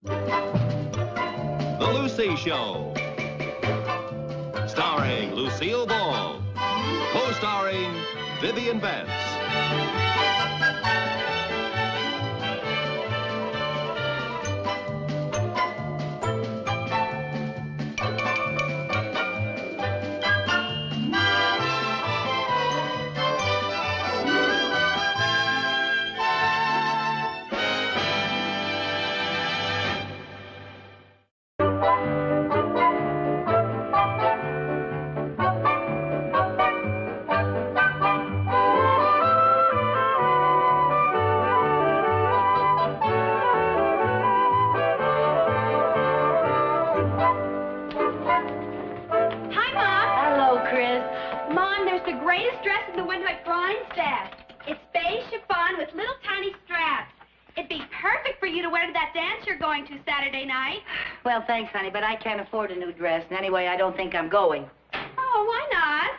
The Lucy Show. Starring Lucille Ball. Co-starring Vivian Vance. Well, thanks, honey, but I can't afford a new dress, and anyway, I don't think I'm going. Oh, why not?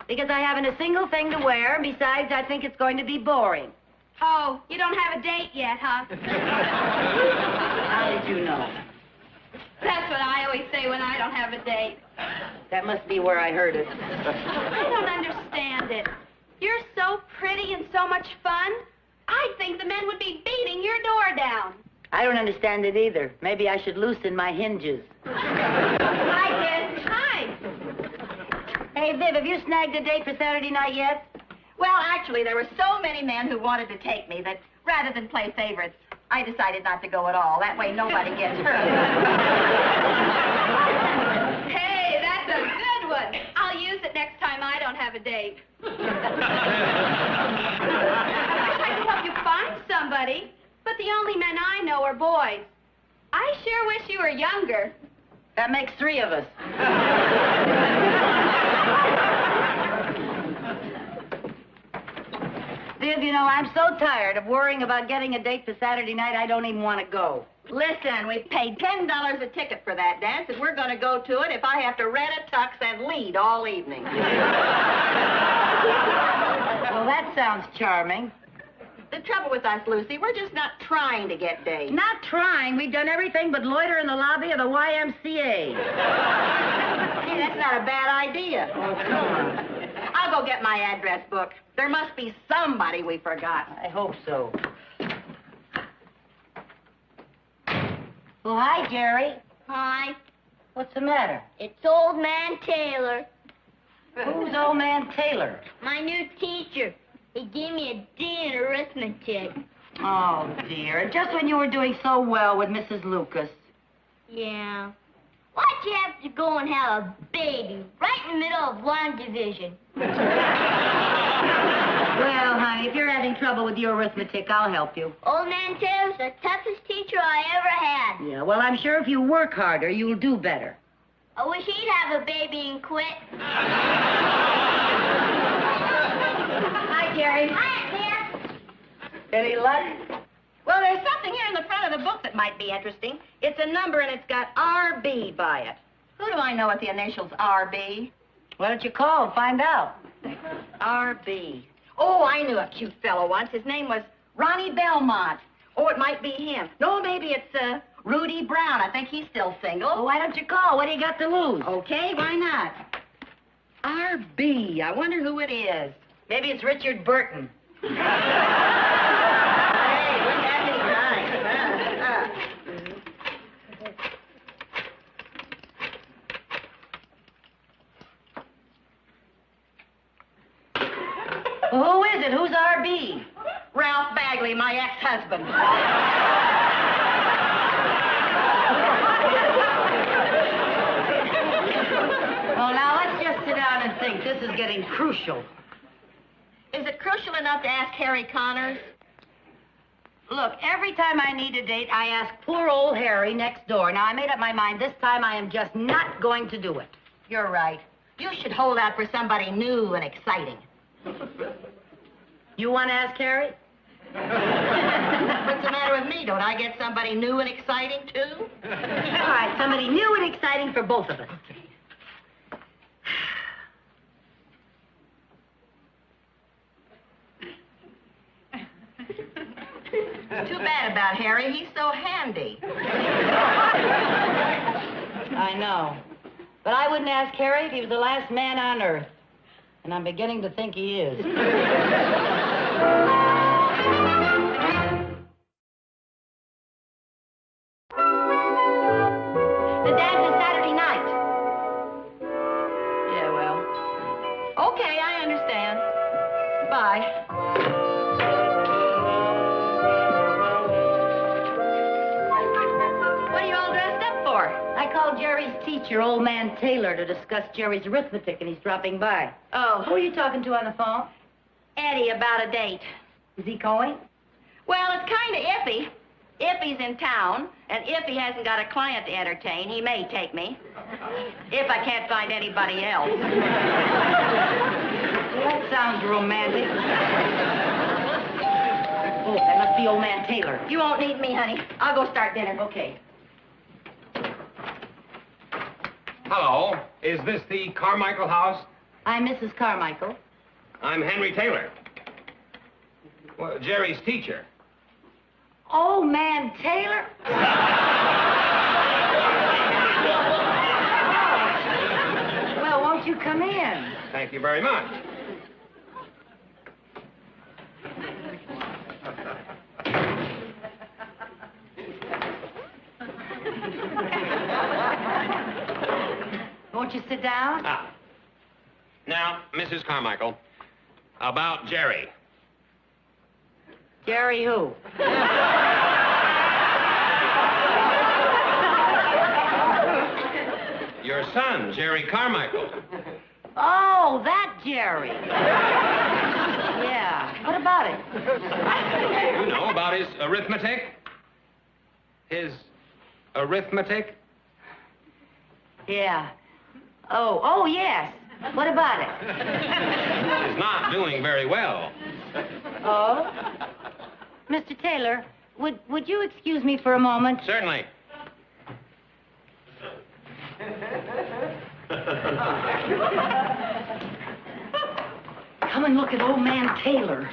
Because I haven't a single thing to wear, and besides, I think it's going to be boring. Oh, you don't have a date yet, huh? How did you know? That's what I always say when I don't have a date. That must be where I heard it. I don't understand it. You're so pretty and so much fun. I'd think the men would be beating your door down. I don't understand it either. Maybe I should loosen my hinges. Hi, Kid. Hi. Hey, Viv, have you snagged a date for Saturday night yet? Well, actually, there were so many men who wanted to take me that rather than play favorites, I decided not to go at all. That way nobody gets hurt. Hey, that's a good one. I'll use it next time I don't have a date. I could help you find somebody. But the only men I know are boys. I sure wish you were younger. That makes 3 of us. Viv, you know, I'm so tired of worrying about getting a date for Saturday night, I don't even want to go. Listen, we've paid $10 a ticket for that dance, and we're going to go to it if I have to rent a tux and lead all evening. Well, that sounds charming. The trouble with us, Lucy, we're just not trying to get dates. Not trying. We've done everything but loiter in the lobby of the YMCA. Hey, that's not a bad idea. Oh, come on. I'll go get my address book. There must be somebody we forgot. I hope so. Well, hi, Jerry. Hi. What's the matter? It's Old Man Taylor. Who's Old Man Taylor? My new teacher. He gave me a D in arithmetic. Oh, dear. Just when you were doing so well with Mrs. Lucas. Yeah. Why'd you have to go and have a baby right in the middle of one division? Well, honey, if you're having trouble with your arithmetic, I'll help you. Old Man Taylor's the toughest teacher I ever had. Yeah, well, I'm sure if you work harder, you'll do better. I wish he'd have a baby and quit. Hi, Jerry. Hi, Aunt Any luck? Well, there's something here in the front of the book that might be interesting. It's a number, and it's got RB by it. Who do I know with the initials RB? Why don't you call and find out? RB. Oh, I knew a cute fellow once. His name was Ronnie Belmont. Oh, it might be him. No, maybe it's Rudy Brown. I think he's still single. Well, why don't you call? What do you got to lose? Okay, why not? RB. I wonder who it is. Maybe it's Richard Burton. Hey, wouldn't that be nice? Well, who is it? Who's RB? Ralph Bagley, my ex-husband. Well, now, let's just sit down and think. This is getting crucial. Is it crucial enough to ask Harry Connors? Look, every time I need a date, I ask poor old Harry next door. Now, I made up my mind. This time, I am just not going to do it. You're right. You should hold out for somebody new and exciting. You want to ask Harry? What's the matter with me? Don't I get somebody new and exciting, too? All right, somebody new and exciting for both of us. Too bad about Harry. He's so handy. I know. But I wouldn't ask Harry if he was the last man on Earth. And I'm beginning to think he is. The dance is Saturday night. Yeah, well. Okay, I understand. Bye. What are you all dressed up for? I called Jerry's teacher, old man Taylor, to discuss Jerry's arithmetic, and he's dropping by. Oh, Who are you talking to on the phone? Eddie, about a date. Is he going? Well, it's kind of iffy. If he's in town, and if he hasn't got a client to entertain, he may take me. If I can't find anybody else. That sounds romantic. Oh, that must be old man Taylor. You won't need me, honey. I'll go start dinner. Okay. Hello. Is this the Carmichael house? I'm Mrs. Carmichael. I'm Henry Taylor. Well, Jerry's teacher. Old man Taylor? Well, won't you come in? Thank you very much. Won't you sit down? Now, Mrs. Carmichael, about Jerry. Jerry who? Your son, Jerry Carmichael. Oh, that Jerry. Yeah. What about it? You know, about his arithmetic? His arithmetic? Yeah. Oh, yes. What about it? He's not doing very well. Oh? Mr. Taylor, would you excuse me for a moment? Certainly. Come and look at old man Taylor.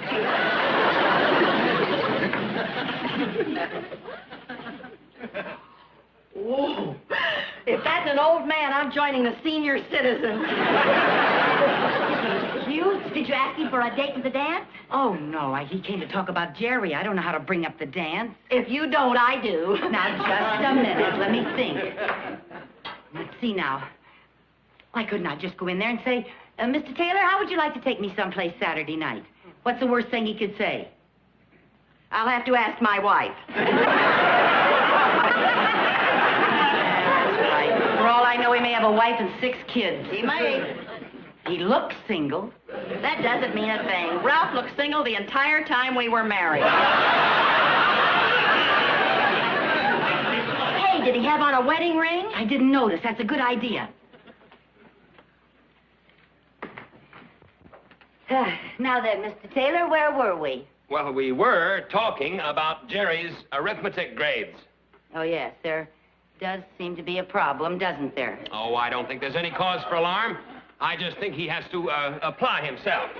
Whoa. If that's an old man, I'm joining the senior citizens. Cute? Did you ask him for a date to the dance? Oh, no. He came to talk about Jerry. I don't know how to bring up the dance. If you don't, I do. Now, just a minute. Let me think. Let's see now. Why couldn't I just go in there and say, Mr. Taylor, how would you like to take me someplace Saturday night? What's the worst thing he could say? I'll have to ask my wife. That's right. For all I know, he may have a wife and 6 kids. He may. He looks single. That doesn't mean a thing. Ralph looked single the entire time we were married. Hey, did he have on a wedding ring? I didn't notice. That's a good idea. Now then, Mr. Taylor, where were we? Well, we were talking about Jerry's arithmetic grades. Oh, yes, there does seem to be a problem, doesn't there? Oh, I don't think there's any cause for alarm. I just think he has to apply himself.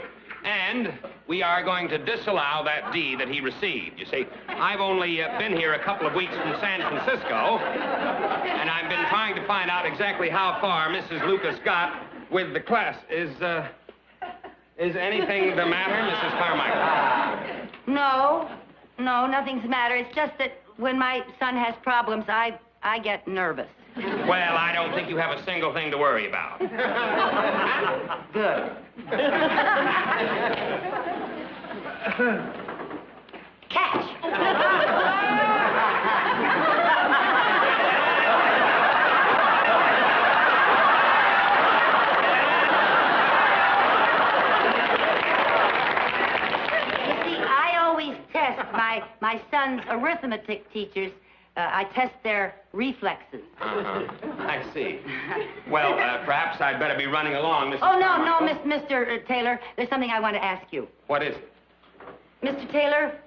And we are going to disallow that D that he received. You see, I've only been here a couple of weeks from San Francisco, and I've been trying to find out exactly how far Mrs. Lucas got with the class. Is anything the matter, Mrs. Carmichael? No, nothing's the matter. It's just that when my son has problems, I get nervous. Well, I don't think you have a single thing to worry about. Good. Catch! My son's arithmetic teachers, I test their reflexes. I see. Well, perhaps I'd better be running along, Mrs. Oh, no, Carmichael. Mr. Taylor. There's something I want to ask you. What is it? Mr. Taylor,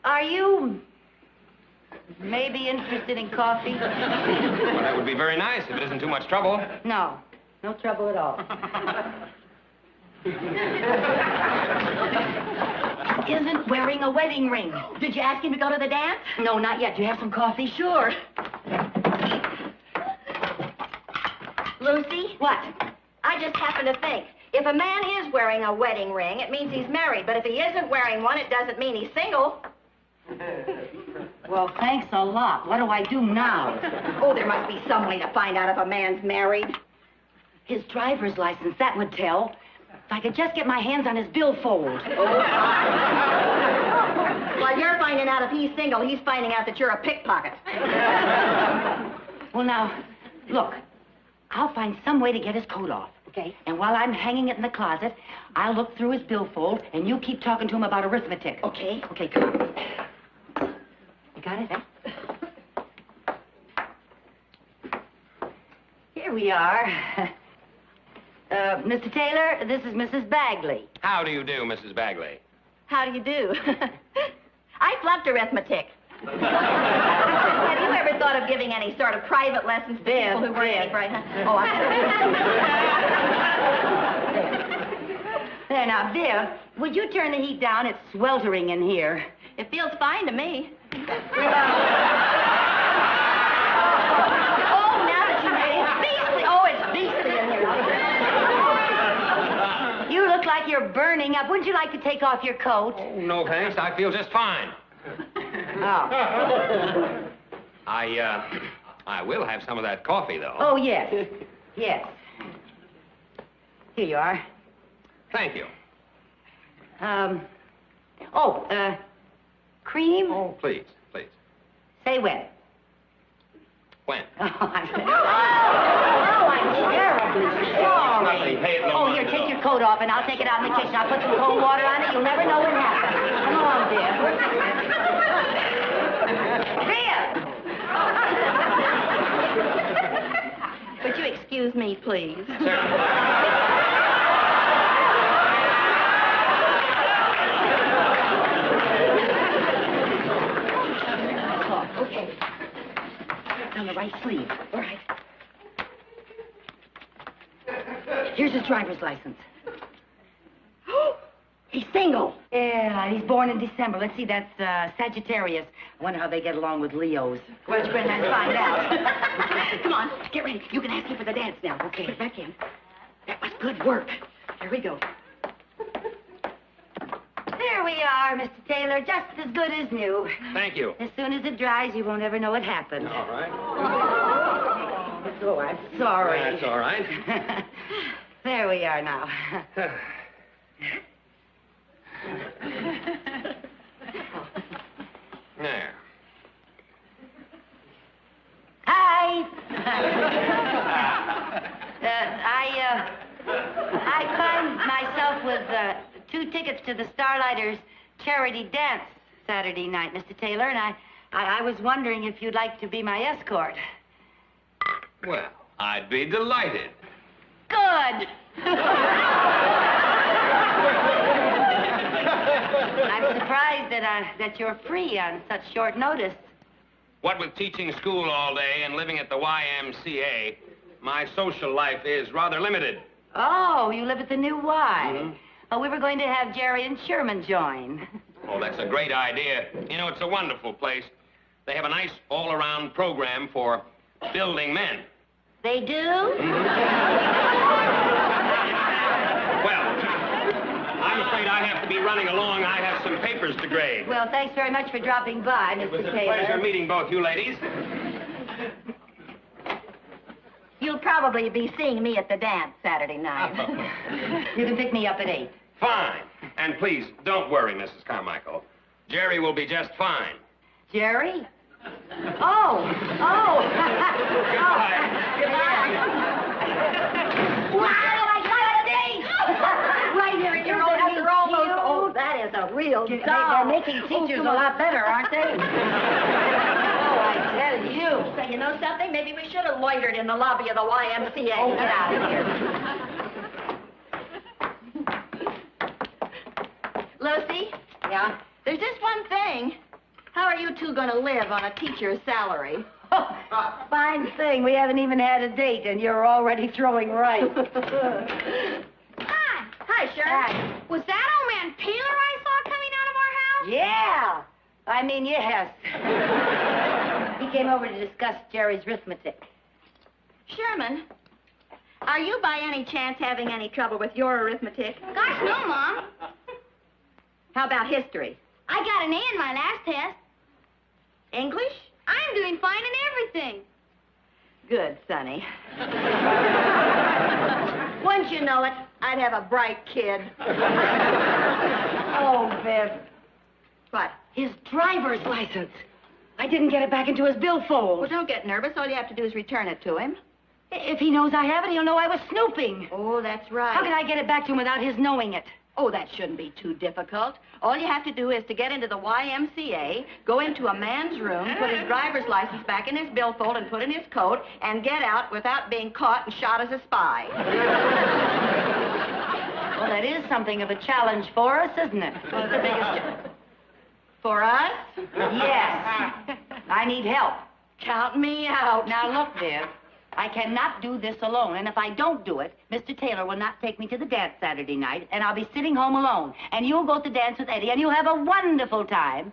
are you maybe interested in coffee? Well, that would be very nice if it isn't too much trouble. No trouble at all. isn't wearing a wedding ring. Did you ask him to go to the dance? No, not yet. Do you have some coffee? Sure. Lucy? What? I just happened to think. If a man is wearing a wedding ring, it means he's married. But if he isn't wearing one, it doesn't mean he's single. Well, thanks a lot. What do I do now? Oh, there must be some way to find out if a man's married. His driver's license, that would tell. If I could just get my hands on his billfold. While you're finding out if he's single, he's finding out that you're a pickpocket. Well, now, look. I'll find some way to get his coat off. Okay. And while I'm hanging it in the closet, I'll look through his billfold, and you keep talking to him about arithmetic. Okay. Okay, come on. You got it? Here we are. Mr. Taylor, this is Mrs. Bagley. How do you do, Mrs. Bagley? How do you do? I flunked arithmetic. Have you ever thought of giving any sort of private lessons to people who weren't any bright? Huh? Oh, I'm There, now, Viv, would you turn the heat down? It's sweltering in here. It feels fine to me. Oh, now that you made it, beastly. Oh, it's beastly in here. You look like you're burning up. Wouldn't you like to take off your coat? Oh, no, thanks. I feel just fine. Oh. I will have some of that coffee, though. Oh, yes. Yes. Here you are. Thank you. Cream? Oh, please, please. Say when. When? I'm terribly sorry. Nothing. Pay it no Oh, mind here, at take all. your coat off, and I'll take it out in the kitchen. I'll put some cold water on it. You'll never know what happened. Come along, dear. Viv! Would you excuse me, please? Okay. On the right sleeve. All right. Here's his driver's license. He's single. Yeah, he's born in December. Let's see, that's Sagittarius. I wonder how they get along with Leos. Well, let's go ahead and find out. Come on, get ready. You can ask him for the dance now. Okay. Get back in. That was good work. Here we go. There we are, Mr. Taylor, just as good as new. Thank you. As soon as it dries, you won't ever know what happened. All right. Oh, I'm sorry. That's all right. There we are now. There. Hi. I find myself with 2 tickets to the Starlighters charity dance Saturday night, Mr. Taylor, and I was wondering if you'd like to be my escort. Well, I'd be delighted. Good. I'm surprised that you're free on such short notice. What with teaching school all day and living at the YMCA, my social life is rather limited. Oh, you live at the New Y. Mm-hmm. Oh, we were going to have Jerry and Sherman join. Oh, that's a great idea. You know, it's a wonderful place. They have a nice all-around program for building men. They do? Well, I'm afraid I have to be running along. I have some papers to grade. Well, thanks very much for dropping by, Mr. It was a Taylor. pleasure meeting both you ladies. You'll probably be seeing me at the dance Saturday night. You can pick me up at 8. Fine. And please, don't worry, Mrs. Carmichael. Jerry will be just fine. Jerry? Oh. Goodbye. Wow, I got a date! Right here at your own house. Oh, that is a real doll. They're making teachers a lot better, aren't they? Oh, I tell you. So you know something? Maybe we should have loitered in the lobby of the YMCA. Oh, get out of here. Lucy? Yeah? There's just one thing. How are you two going to live on a teacher's salary? Oh, fine thing. We haven't even had a date, and you're already throwing rice. Hi. Hi, Sharon. Hi. Was that old man Taylor I saw coming out of our Yeah. I mean, yes. He came over to discuss Jerry's arithmetic. Sherman, are you by any chance having any trouble with your arithmetic? Gosh, no, Mom. How about history? I got an A in my last test. English? I'm doing fine in everything. Good, Sonny. Once you know it, I'd have a bright kid. Oh, Viv. What? His driver's license. I didn't get it back into his billfold. Well, don't get nervous. All you have to do is return it to him. If he knows I have it, he'll know I was snooping. Oh, that's right. How can I get it back to him without his knowing it? Oh, that shouldn't be too difficult. All you have to do is to get into the YMCA, go into a man's room, put his driver's license back in his billfold and put in his coat, and get out without being caught and shot as a spy. Well, that is something of a challenge for us, isn't it? One of the biggest... For us? Yes. I need help. Count me out. Now, look, Viv. I cannot do this alone, and if I don't do it, Mr. Taylor will not take me to the dance Saturday night, and I'll be sitting home alone. And you'll go to dance with Eddie, and you'll have a wonderful time.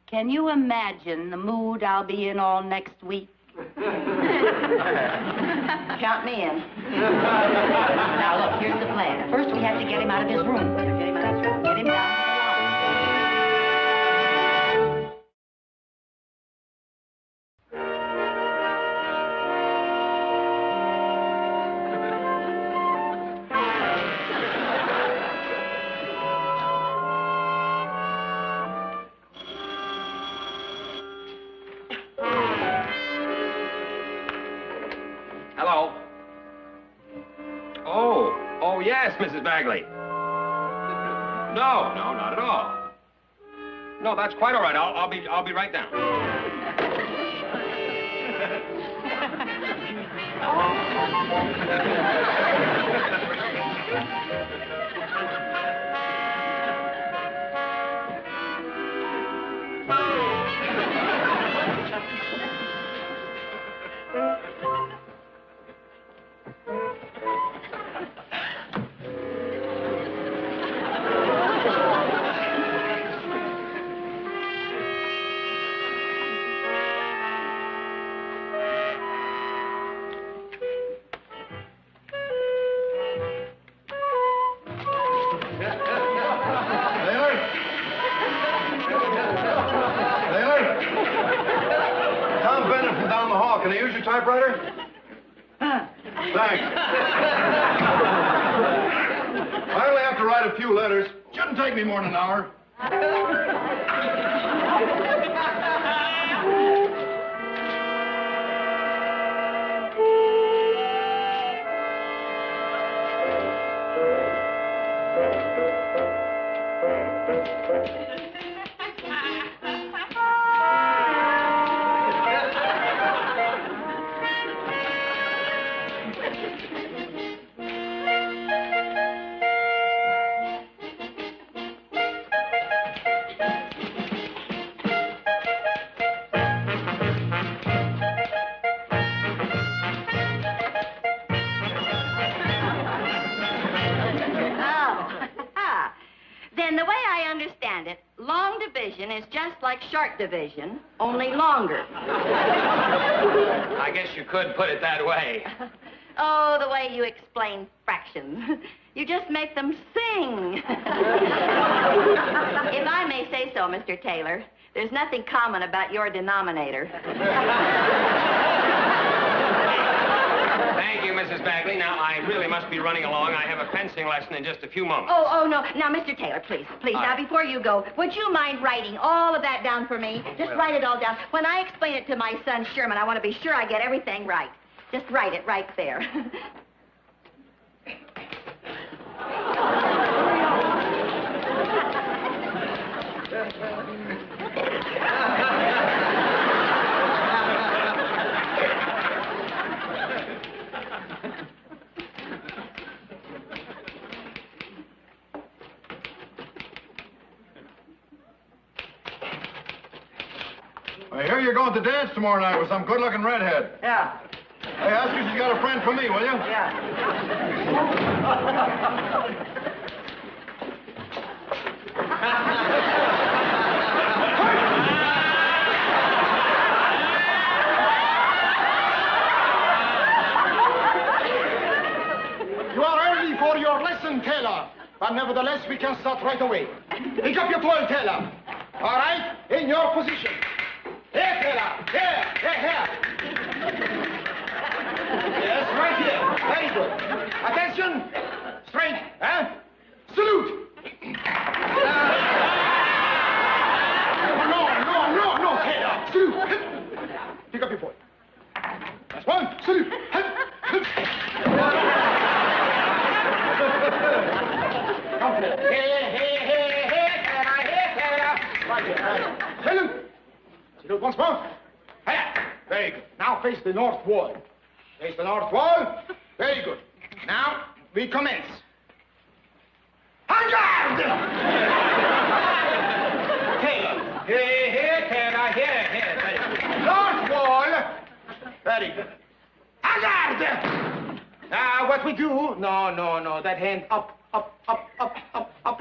Can you imagine the mood I'll be in all next week? Count me in. Now, look, here's the plan. First, we have to get him out of his room. Get him out of his room. Get him down. Hello. Oh, yes, Mrs. Bagley. No, not at all. No, that's quite all right. I'll be right down. Can I use your typewriter? Thanks. I only have to write a few letters. Shouldn't take me more than an hour. Is just like short division, only longer. I guess you could put it that way. Oh, the way you explain fractions. You just make them sing. If I may say so, Mr. Taylor, there's nothing common about your denominator. Thank you, Mrs. Bagley. Now, I really must be running along. I have a fencing lesson in just a few moments. Oh, no. Now, Mr. Taylor, please. Now, before you go, would you mind writing all of that down for me? Just write it all down. When I explain it to my son, Sherman, I want to be sure I get everything right. Just write it right there. I hear you're going to dance tomorrow night with some good-looking redhead. Yeah. Hey, ask her if she's got a friend for me, will you? Yeah. but nevertheless, we can start right away. Pick up your toy, Taylor. All right? In your position. Here, Taylor. Here. Yes, right here. Very good. Attention. Straight. Huh? Salute. No, Taylor. Salute. Pick up your toy. That's one. Salute. Come here. Here, Taylor. Right here. Salute. Salute once more. Here. Very good. Now face the north wall. Face the north wall. Very good. Now we commence. En garde! Taylor. Here, Taylor. Here. North wall. Very good. En garde! Now what we do? No. That hand up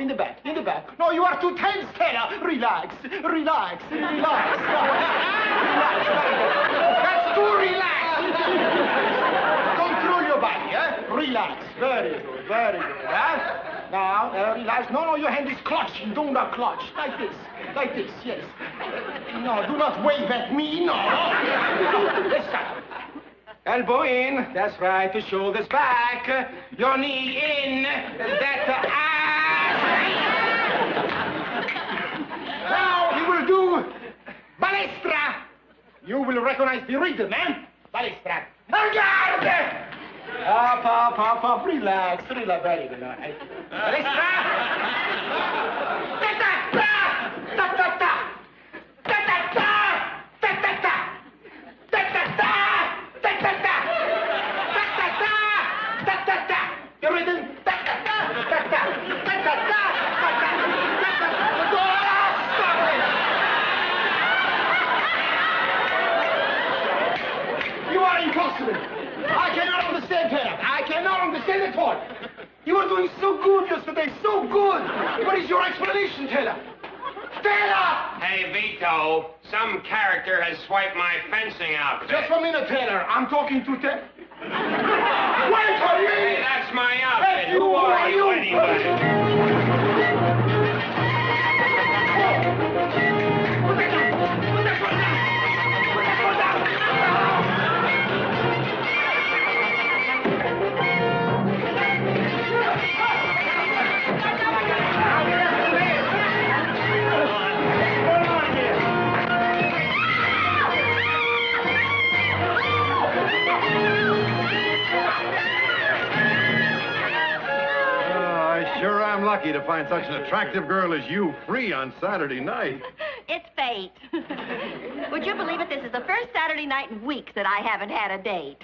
in the back. No, you are too tense, Taylor. Relax. Relax. That's too relaxed. Control your body, Relax. Very good, huh? Now, relax. No, your hand is clutching. Do not clutch. Like this, yes. No, do not wave at me, no. This time. Elbow in. That's right. The shoulders back. Your knee in. Now you will do balestra. You will recognize the rhythm, Balestra. En garde! Up. Relax. Very good. Balestra. Ta-ta-ta. Your rhythm. You are impossible. I cannot understand, Taylor. I cannot understand at all. You were doing so good yesterday, so good. What is your explanation, Taylor? Taylor! Hey, Vito, some character has swiped my fencing outfit. Just a minute, Taylor. I'm talking to Taylor. Wait for me! Hey, that's my outfit. Hey, who are you anyway? Sure, I'm lucky to find such an attractive girl as you free on Saturday night. It's fate. Would you believe it? This is the first Saturday night in weeks that I haven't had a date.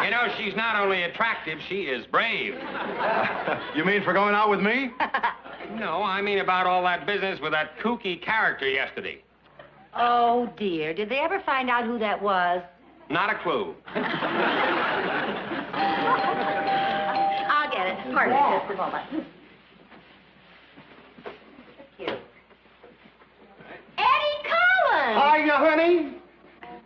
You know, she's not only attractive, she is brave. You mean for going out with me? No, I mean about all that business with that kooky character yesterday. Oh, dear. Did they ever find out who that was? Not a clue. I'll get it. Pardon me just a moment. Thank you. Eddie Collins! Hiya, honey.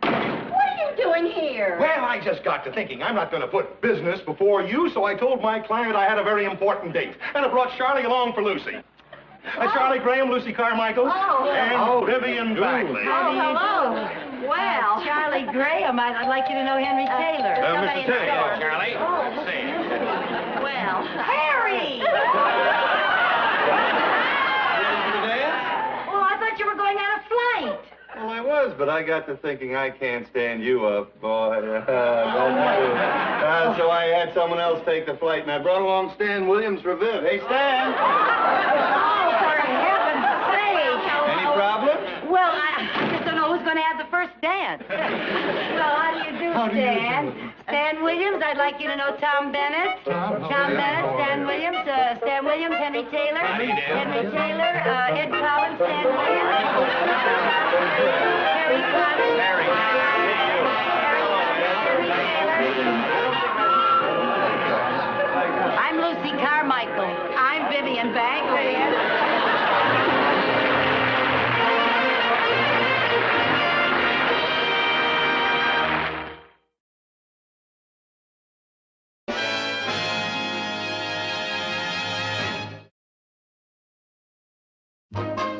What are you doing here? Well, I just got to thinking I'm not going to put business before you, so I told my client I had a very important date. And I brought Charlie along for Lucy. Charlie Graham, Lucy Carmichael, and Vivian Bagley. Oh, hello. Well. Charlie Graham. I'd like you to know Henry Taylor. Mr. Taylor. Hello, Charlie. Oh. See. Well. Harry! Oh, I thought you were going on a flight. Well, I was, but I got to thinking I can't stand you up, boy. So I had someone else take the flight, and I brought along Stan Williams for Viv. Hey, Stan. Oh, for heaven's sake. Any problem? Well, I just don't know who's going to have the first dance. Well, how do you do, Stan? Stan Williams, I'd like you to know Tom Bennett. Tom Bennett, Stan Williams, Henry Taylor. Henry Taylor, Ed Collins, Stan Williams. Harry Collins. Harry Taylor. I'm Lucy Carmichael. I'm Vivian Bagley. Ball.